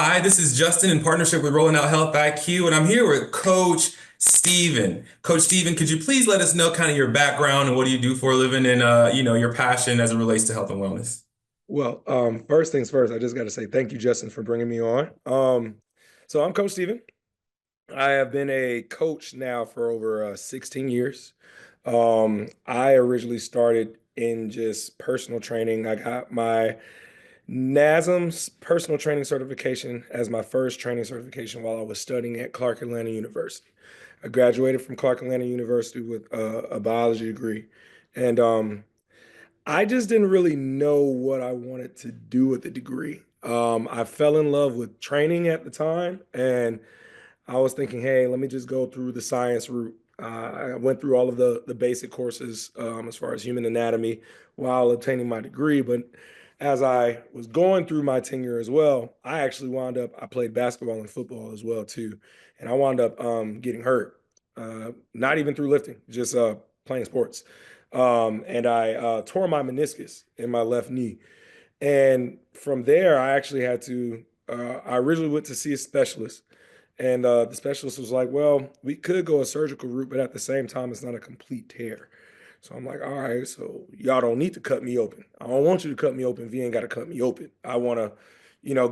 Hi, this is Justin in partnership with Rolling Out Health IQ, and I'm here with Coach Steven. Coach Steven, could you please let us know kind of your background and what do you do for a living and your passion as it relates to health and wellness? Well, first things first, I just got to say thank you, Justin, for bringing me on. So I'm Coach Steven. I have been a coach now for over 16 years. I originally started in just personal training. I got my NASM's personal training certification as my first training certification while I was studying at Clark Atlanta University. I graduated from Clark Atlanta University with a biology degree. And I just didn't really know what I wanted to do with the degree. I fell in love with training at the time, and I was thinking, hey, let me just go through the science route. I went through all of the basic courses as far as human anatomy while obtaining my degree. But as I was going through my tenure as well, I actually wound up, I played basketball and football as well too. And I wound up getting hurt, not even through lifting, just playing sports. And I tore my meniscus in my left knee. And from there, I actually had to, I originally went to see a specialist. And the specialist was like, well, we could go a surgical route, but at the same time, it's not a complete tear. So I'm like, all right, so y'all don't need to cut me open. I don't want you to cut me open if you ain't got to cut me open. I want to,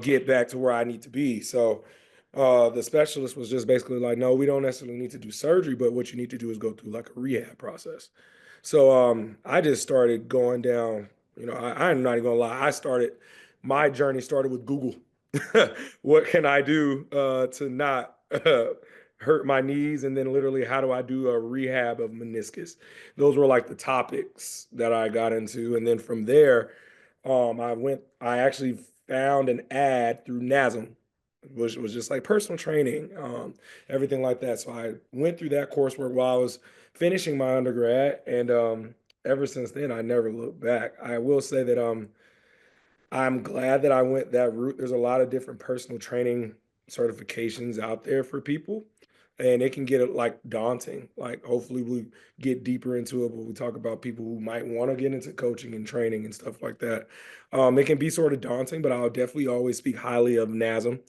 get back to where I need to be. So the specialist was just basically like, no, we don't necessarily need to do surgery, but what you need to do is go through like a rehab process. So I just started going down, I'm not even gonna lie. My journey started with Google. What can I do to not hurt my knees? And then literally, how do I do a rehab of meniscus? Those were like the topics that I got into. And then from there, I actually found an ad through NASM, which was just like personal training, everything like that. So I went through that coursework while I was finishing my undergrad. And ever since then, I never looked back. I will say that I'm glad that I went that route. There's a lot of different personal training certifications out there for people, and it can get like daunting. Like, hopefully, we get deeper into it, but we talk about people who might want to get into coaching and training and stuff like that. It can be sort of daunting, but I'll definitely always speak highly of NASM,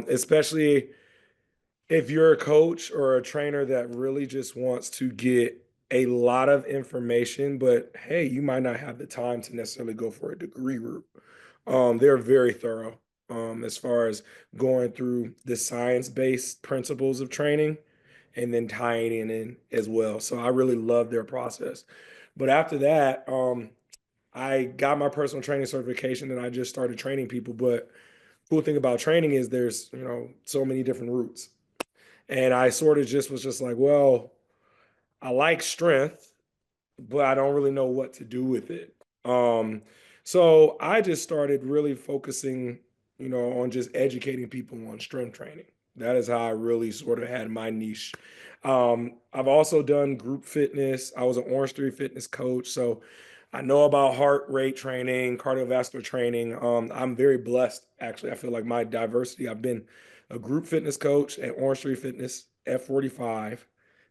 especially if you're a coach or a trainer that really just wants to get a lot of information, but hey, you might not have the time to necessarily go for a degree route. They're very thorough as far as going through the science-based principles of training and then tying it in as well. So I really love their process. But after that, I got my personal training certification and I just started training people. But cool thing about training is there's, so many different routes. And I sort of just was just like, well, I like strength, but I don't really know what to do with it. Um, so I just started really focusing, on just educating people on strength training. That is how I really sort of had my niche. I've also done group fitness. I was an Orange Theory fitness coach, so I know about heart rate training, cardiovascular training. I'm very blessed, actually. I feel like my diversity. I've been a group fitness coach at Orange Theory Fitness F45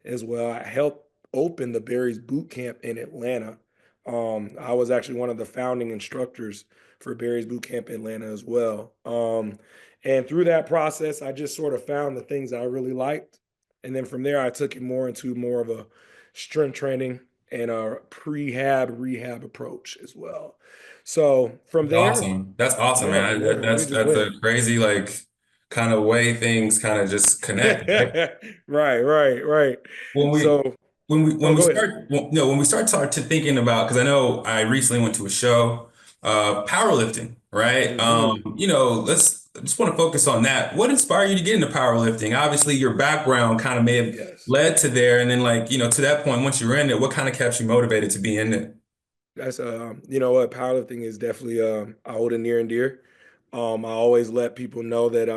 as well. I helped open the Barry's Boot Camp in Atlanta. I was actually one of the founding instructors for Barry's Boot Camp Atlanta as well. And through that process, I just sort of found the things that I really liked. And then from there, I took it into more of a strength training and a prehab rehab approach as well. So from That's there, awesome. That's awesome, yeah, man. yeah, we just That's went. a crazy like kind of way things kind of just connect, right? Right. When we So, when oh, we go ahead. start no when we start to thinking about because I know I recently went to a show, powerlifting, right? Mhm. Let's I just want to focus on that. What inspired you to get into powerlifting? Obviously, your background kind of may have Yes. led to there, and then like to that point, once you were in it, what kind of kept you motivated to be in it? That's you know what, powerlifting is definitely I hold it near and dear. I always let people know that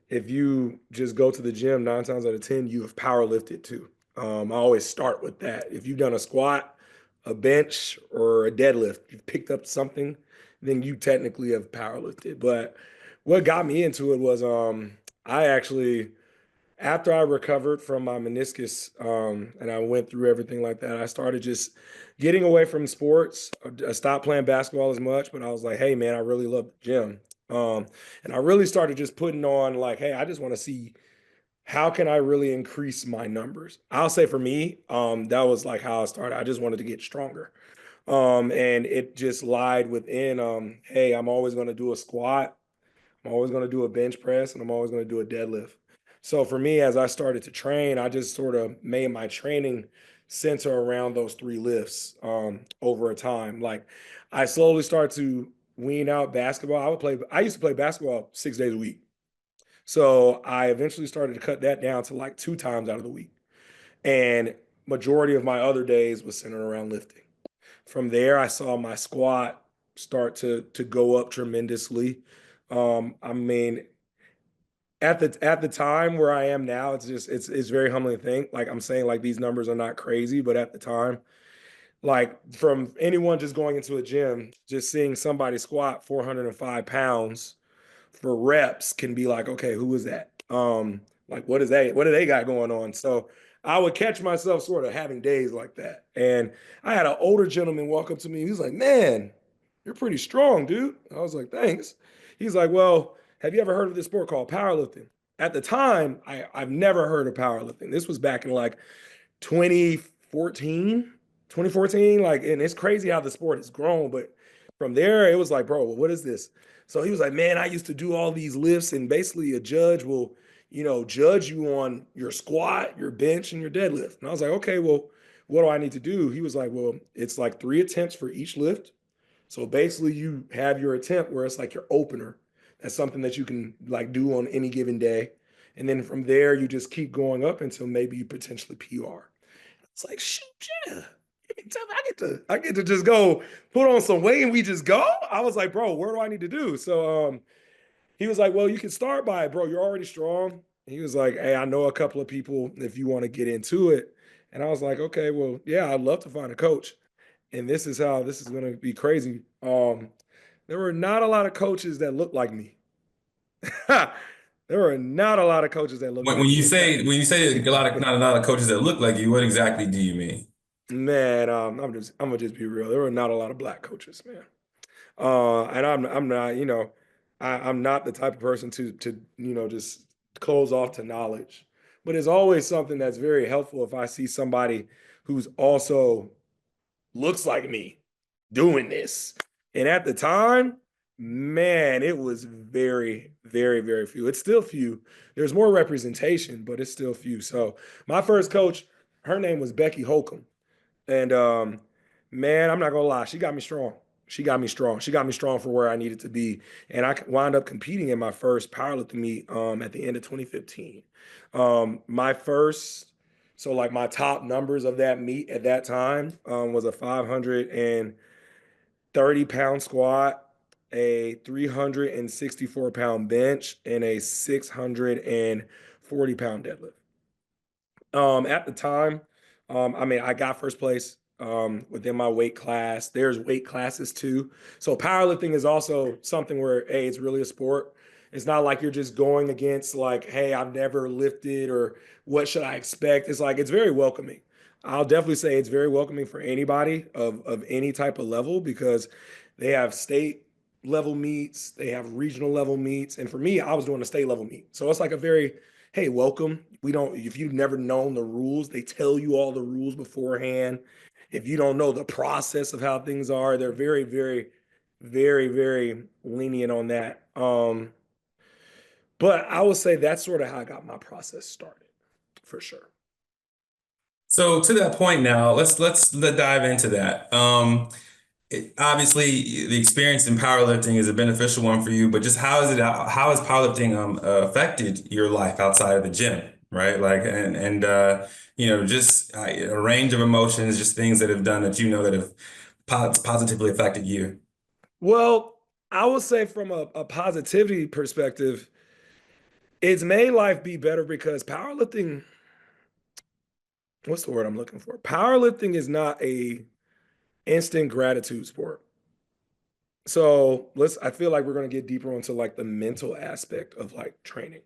if you just go to the gym 9 times out of 10, you have power lifted too. I always start with that. If you've done a squat, a bench, or a deadlift, you've picked up something, then you technically have power lifted. But what got me into it was I actually, after I recovered from my meniscus and I went through everything like that, I started just getting away from sports. I stopped playing basketball as much, but I was like, hey man, I really love the gym. And I really started just putting on like, hey, I just want to see how can I really increase my numbers. I'll say for me, that was like how I started. I just wanted to get stronger. And it just lied within, hey, I'm always going to do a squat. I'm always going to do a bench press, and I'm always going to do a deadlift. So for me, as I started to train, I just sort of made my training center around those three lifts over a time. Like I slowly started to wean out basketball. I used to play basketball 6 days a week. So I eventually started to cut that down to like 2 times out of the week. And majority of my other days was centered around lifting. From there, I saw my squat start to go up tremendously. I mean, at the time where I am now, it's very humbling to think. Like I'm saying, like these numbers are not crazy, but at the time, like from anyone just going into a gym, just seeing somebody squat 405 pounds for reps can be like, okay, who is that? Like what do they got going on? So I would catch myself sort of having days like that. And I had an older gentleman walk up to me. He was like, man, you're pretty strong, dude. I was like, thanks. He's like, well, have you ever heard of this sport called powerlifting? At the time, I've never heard of powerlifting. This was back in like 2014, 2014. Like, and it's crazy how the sport has grown. But from there, it was like, bro, what is this? So he was like, man, I used to do all these lifts, and basically a judge will, judge you on your squat, your bench, and your deadlift. And I was like, okay, well, what do I need to do? He was like, well, it's like 3 attempts for each lift. So basically, you have your attempt where it's like your opener. That's something that you can like do on any given day. And then from there, you just keep going up until maybe you potentially PR. It's like, shoot, yeah. I get to just go put on some weight and we just go. I was like, bro, what do I need to do? So he was like, well, you can start by it, bro. You're already strong. He was like, hey, I know a couple of people if you want to get into it. And I was like, okay, well, yeah, I'd love to find a coach. And this is how this is going to be crazy. There were not a lot of coaches that looked like me. There were not a lot of coaches that looked When, like when me. you In fact, say when you say not a lot of coaches that look like you, what exactly do you mean? man, I'm gonna just be real. There were not a lot of black coaches, man. And I'm not, I'm not the type of person to just close off to knowledge. But it's always something that's very helpful if I see somebody who's also looks like me doing this. And at the time, man, it was very, very, very few. It's still few. There's more representation, but it's still few. So my first coach, her name was Becky Holcomb. And man, I'm not gonna lie, she got me strong. She got me strong. She got me strong for where I needed to be. And I wound up competing in my first powerlifting meet at the end of 2015. My first, so like my top numbers of that meet at that time was a 530-pound squat, a 364-pound bench, and a 640-pound deadlift. At the time, I mean, I got first place within my weight class. There's weight classes too. So powerlifting is also something where, hey, it's really a sport. It's not like you're just going against like, hey, I've never lifted or what should I expect? It's like it's very welcoming. I'll definitely say it's very welcoming for anybody of any type of level because they have state level meets, they have regional level meets, and for me, I was doing a state level meet. So it's like a very hey, welcome. We don't, if you've never known the rules, they tell you all the rules beforehand. If you don't know the process of how things are, they're very, very, very, very lenient on that. But I would say that's sort of how I got my process started, for sure. So to that point now, let's dive into that. Obviously, the experience in powerlifting is a beneficial one for you, but just how has powerlifting affected your life outside of the gym, right? Like and just a range of emotions, just things that have done that you know that have positively affected you. Well, I would say from a positivity perspective, it's made life be better because powerlifting, what's the word I'm looking for? Powerlifting is not a instant gratitude sport. So I feel like we're gonna get deeper into like the mental aspect of like training.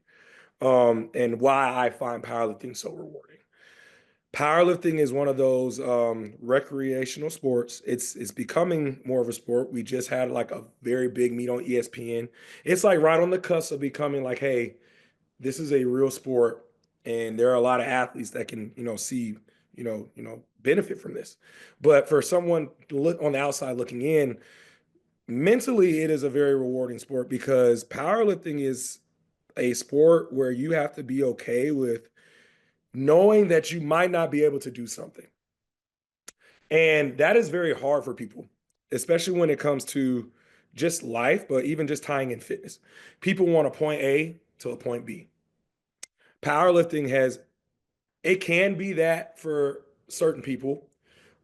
And why I find powerlifting so rewarding. Powerlifting is one of those recreational sports. It's becoming more of a sport. We just had like a very big meet on ESPN. It's like right on the cusp of becoming like, hey, this is a real sport, and there are a lot of athletes that can, see, benefit from this. But for someone to look on the outside looking in, mentally, it is a very rewarding sport because powerlifting is a sport where you have to be okay with knowing that you might not be able to do something. And that is very hard for people, especially when it comes to just life, but even just tying in fitness. People want a point A to a point B. Powerlifting has, it can be that for certain people,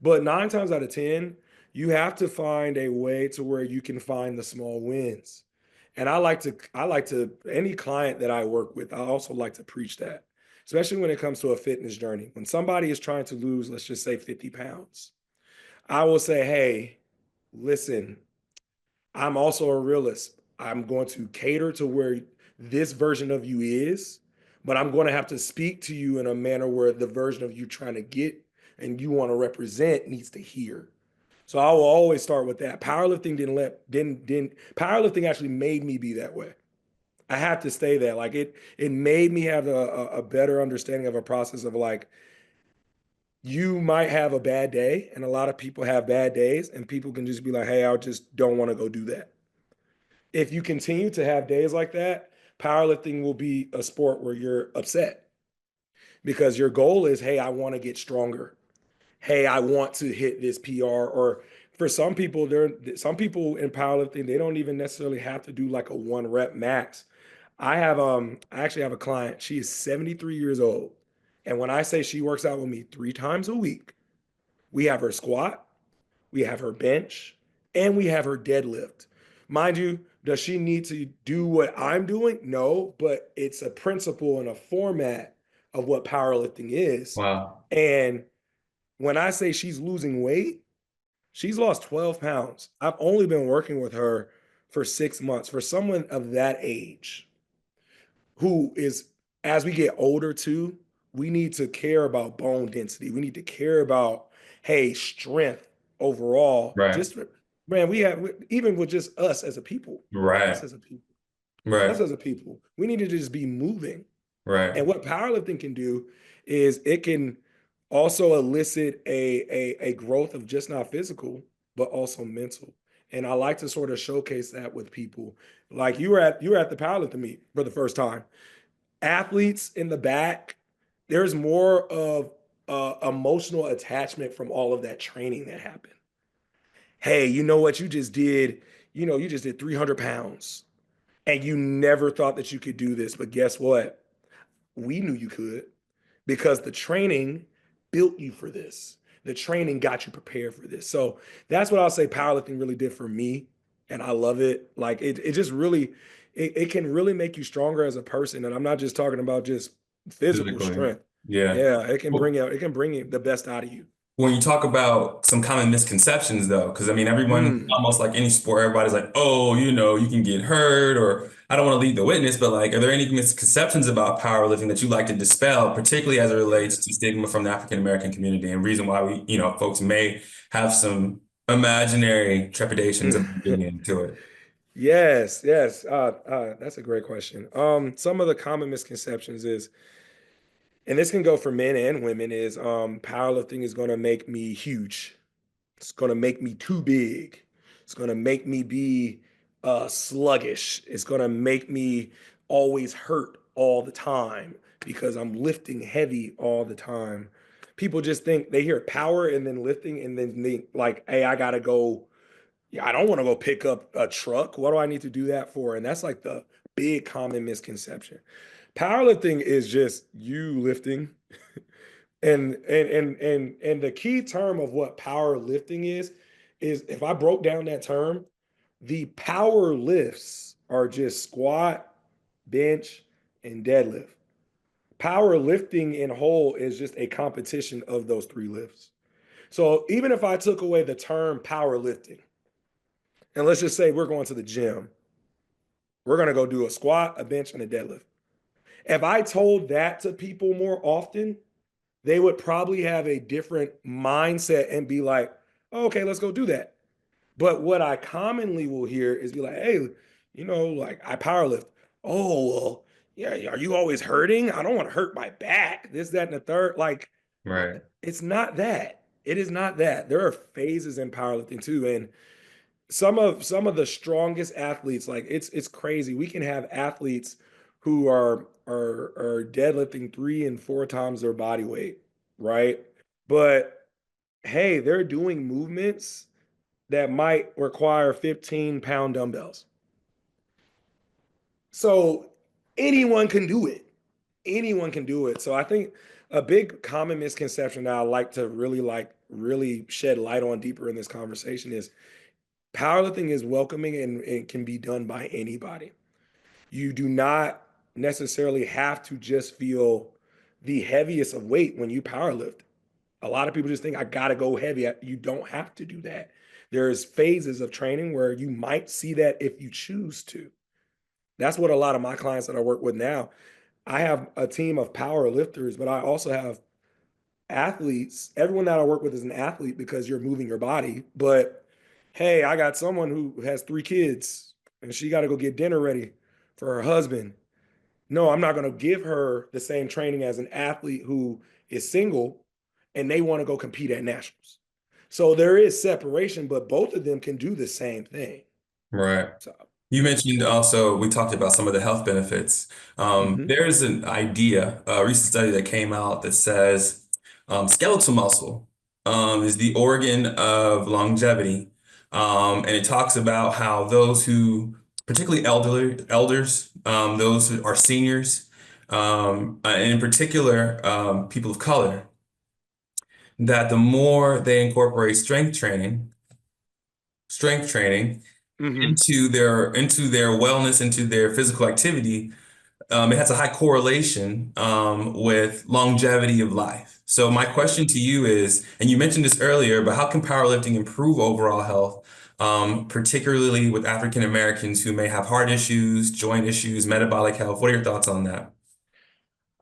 but 9 times out of 10, you have to find a way to where you can find the small wins. And any client that I work with, I also like to preach that, especially when it comes to a fitness journey. When somebody is trying to lose, let's just say 50 pounds, I will say, hey, listen, I'm also a realist. I'm going to cater to where this version of you is, but I'm going to have to speak to you in a manner where the version of you trying to get and you want to represent needs to hear. So I will always start with that. Powerlifting didn't powerlifting actually made me be that way. I have to stay there. Like it made me have a better understanding of a process of like, you might have a bad day, and a lot of people have bad days, and people can just be like, hey, I just don't want to go do that. If you continue to have days like that, powerlifting will be a sport where you're upset because your goal is, hey, I want to get stronger. Hey, I want to hit this PR. Or for some people in powerlifting, they don't even necessarily have to do like a 1 rep max. I actually have a client. She is 73 years old. And when I say she works out with me 3 times a week, we have her squat, we have her bench, and we have her deadlift. Mind you, does she need to do what I'm doing? No, but it's a principle and a format of what powerlifting is. Wow. And when I say she's losing weight, she's lost 12 pounds. I've only been working with her for 6 months. For someone of that age, who is, as we get older too, we need to care about bone density. We need to care about, hey, strength overall. Right. Just, man, even with just us as a people, us Right. as a people, us Right. as a people, we need to just be moving. Right. And what powerlifting can do is it can also elicit a growth of just not physical, but also mental. And I like to sort of showcase that with people. Like you were at the powerlifting meet for the first time. Athletes in the back, there's more of emotional attachment from all of that training that happened. Hey, you know what you just did? You just did 300 pounds and you never thought that you could do this. But guess what? We knew you could because the training built you for this. The training got you prepared for this. So that's what I'll say powerlifting really did for me. And I love it. Like it just really, it can really make you stronger as a person. And I'm not just talking about just physical Physically. strength. Yeah. Yeah, it can bring the best out of you. When you talk about some common misconceptions, though, because I mean, everyone, Mm. almost like any sport, everybody's like, oh, you can get hurt, or I don't want to lead the witness, but like, are there any misconceptions about powerlifting that you like to dispel, particularly as it relates to stigma from the African American community and reason why folks may have some imaginary trepidations about getting into it? Yes, yes. That's a great question. Some of the common misconceptions is, and this can go for men and women, is powerlifting is going to make me huge. It's going to make me too big. It's going to make me be sluggish. It's going to make me always hurt all the time because I'm lifting heavy all the time. People just think they hear power and then lifting and then they like, hey, I got to go. Yeah, I don't want to go pick up a truck. What do I need to do that for? And that's like the big common misconception. Powerlifting is just you lifting. And the key term of what powerlifting is if I broke down that term, the power lifts are just squat, bench, and deadlift. Powerlifting in whole is just a competition of those 3 lifts. So even if I took away the term powerlifting, and let's just say we're going to the gym, we're going to go do a squat, a bench, and a deadlift. If I told that to people more often, they would probably have a different mindset and be like, oh, okay, let's go do that. But what I commonly will hear is be like, hey, like I powerlift. Oh, well, yeah, are you always hurting? I don't want to hurt my back. This, that, and the third. Like, Right. it's not that. It is not that. There are phases in powerlifting too. And some of the strongest athletes, like it's crazy. We can have athletes who are deadlifting 3 and 4 times their body weight, right? But hey, they're doing movements that might require 15-pound dumbbells. So anyone can do it. Anyone can do it. So I think a big common misconception that I like to really shed light on deeper in this conversation is powerlifting is welcoming and can be done by anybody. You do not necessarily have to just feel the heaviest of weight when you powerlift. A lot of people just think I gotta go heavy. You don't have to do that. There's phases of training where you might see that if you choose to. That's what a lot of my clients that I work with now. I have a team of power lifters, but I also have athletes. Everyone that I work with is an athlete because you're moving your body. But hey, I got someone who has 3 kids and she got to go get dinner ready for her husband. No, I'm not going to give her the same training as an athlete who is single and they want to go compete at nationals. So there is separation, but both of them can do the same thing. Right. So, You mentioned also, we talked about some of the health benefits. mhm. There's an idea, a recent study that came out that says skeletal muscle is the organ of longevity. And it talks about how those who, particularly elders, those who are seniors, and in particular, people of color, that the more they incorporate strength training Mhm. into their wellness, into their physical activity, it has a high correlation with longevity of life. So my question to you is, and you mentioned this earlier, but how can powerlifting improve overall health, particularly with African Americans who may have heart issues, joint issues, metabolic health? What are your thoughts on that?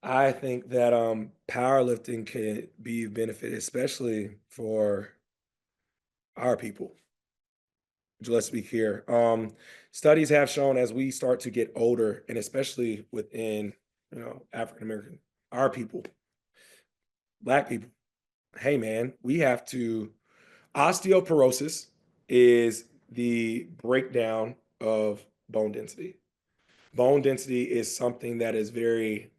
I think that powerlifting can be a benefit, especially for our people. Let's be clear. Studies have shown as we start to get older, and especially within African American, our people, Black people. Hey man, we have to. Osteoporosis is the breakdown of bone density. Bone density is something that is very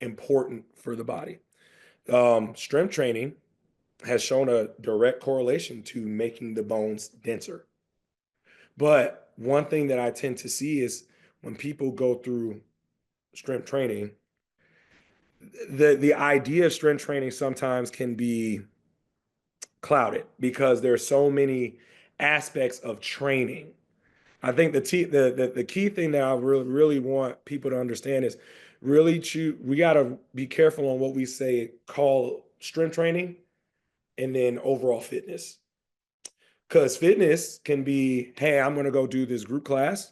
important for the body. Strength training has shown a direct correlation to making the bones denser. But one thing that I tend to see is when people go through strength training, the idea of strength training sometimes can be clouded because there's so many aspects of training. I think the key thing that I really want people to understand is really choose. We got to be careful on what we say call strength training and then overall fitness. Because fitness can be, hey, I'm going to go do this group class.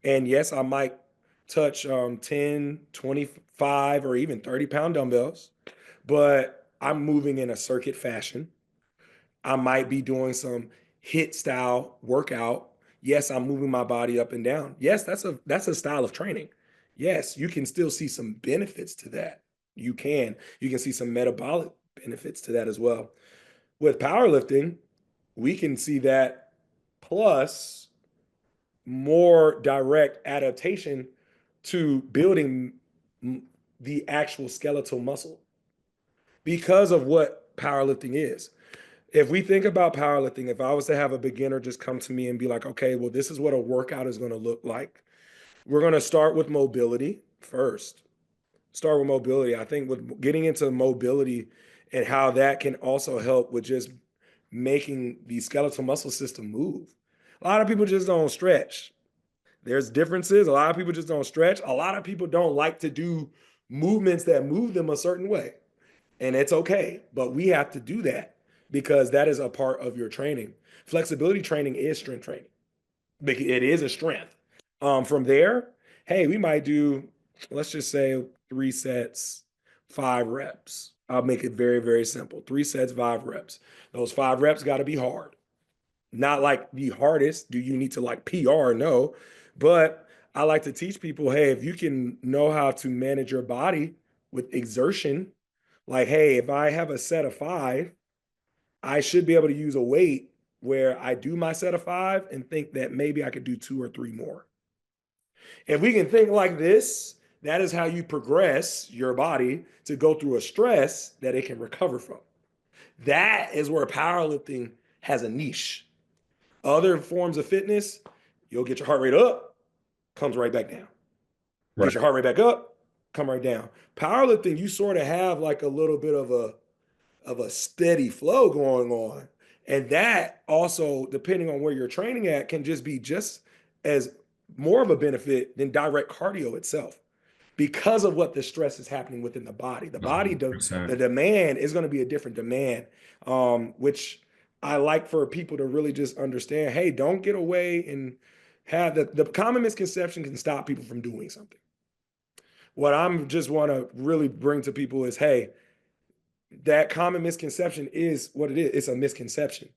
And yes, I might touch 10, 25, or even 30-pound dumbbells, but I'm moving in a circuit fashion. I might be doing some hit style workout. Yes, I'm moving my body up and down. Yes, that's a style of training. Yes, you can still see some benefits to that. You can. You can see some metabolic benefits to that as well. With powerlifting, we can see that plus more direct adaptation to building the actual skeletal muscle because of what powerlifting is. If we think about powerlifting, if I was to have a beginner just come to me and be like, okay, well, this is what a workout is going to look like. We're going to start with mobility first. Start with mobility. I think with getting into mobility and how that can also help with just making the skeletal muscle system move. A lot of people just don't stretch. There's differences. A lot of people just don't stretch. A lot of people don't like to do movements that move them a certain way. And it's okay, but we have to do that because that is a part of your training. Flexibility training is strength training. It is a strength. From there, hey, we might do, let's just say 3 sets, 5 reps. I'll make it very, very simple. 3 sets, 5 reps. Those 5 reps got to be hard. Not like the hardest. Do you need to like PR? No. But I like to teach people, hey, if you can know how to manage your body with exertion, like, hey, if I have a set of 5, I should be able to use a weight where I do my set of 5 and think that maybe I could do 2 or 3 more. If we can think like this, that is how you progress your body to go through a stress that it can recover from. That is where powerlifting has a niche. Other forms of fitness, you'll get your heart rate up, comes right back down. Right. Get your heart rate back up, come right down. Powerlifting, you sort of have like a little bit of a steady flow going on. And that also, depending on where you're training at, can just be just as more of a benefit than direct cardio itself because of what the stress is happening within the body. The body, the 100%. demand is going to be a different demand, which I like for people to really just understand. Hey, don't get away and have the common misconception can stop people from doing something. What I'm just want to really bring to people is, hey, that common misconception is what it is. It's a misconception.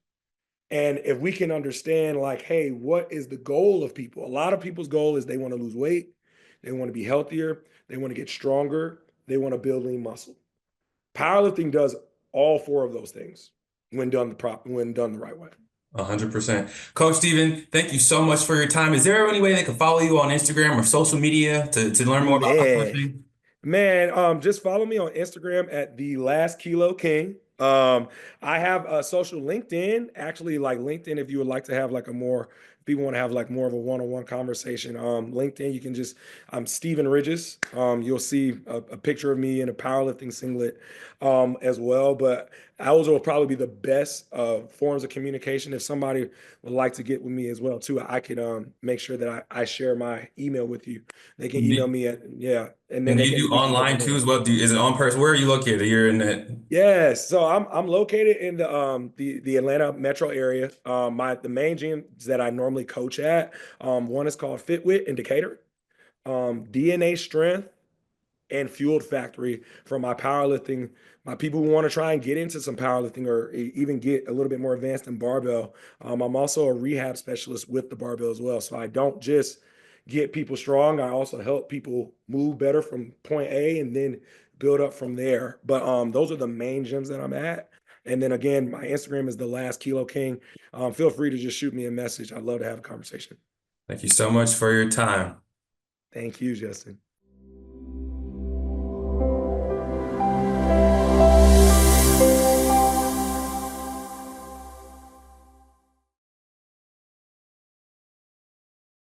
And if we can understand, like, hey, what is the goal of people? A lot of people's goal is they want to lose weight, they want to be healthier, they want to get stronger, they want to build lean muscle. Powerlifting does all 4 of those things when done the right way. 100%. Coach Steven, thank you so much for your time. Is there any way they can follow you on Instagram or social media to learn more about Man, powerlifting? just follow me on Instagram at the last kilo king. I have a social LinkedIn, actually, like LinkedIn, if you would like to have like a more, if people want to have like more of a one-on-one conversation. LinkedIn, you can just, I'm Steven Ridges. You'll see a picture of me in a powerlifting singlet as well. But those will probably be the best forms of communication. If somebody would like to get with me as well too, I could make sure that I share my email with you. They can And email do, me at, yeah, and then and do you do we can go online from too there. as well? Is it on person? Where are you located? You're in that. Yes, so I'm located in the Atlanta metro area. The main gyms that I normally coach at, one is called Fitwit in Decatur, DNA Strength and Fueled Factory for my powerlifting. My people who want to try and get into some powerlifting or even get a little bit more advanced in barbell. I'm also a rehab specialist with the barbell as well. So I don't just get people strong. I also help people move better from point A and then build up from there. But those are the main gyms that I'm at. And then again, my Instagram is the last kilo king. Feel free to just shoot me a message. I'd love to have a conversation. Thank you so much for your time. Thank you, Justin.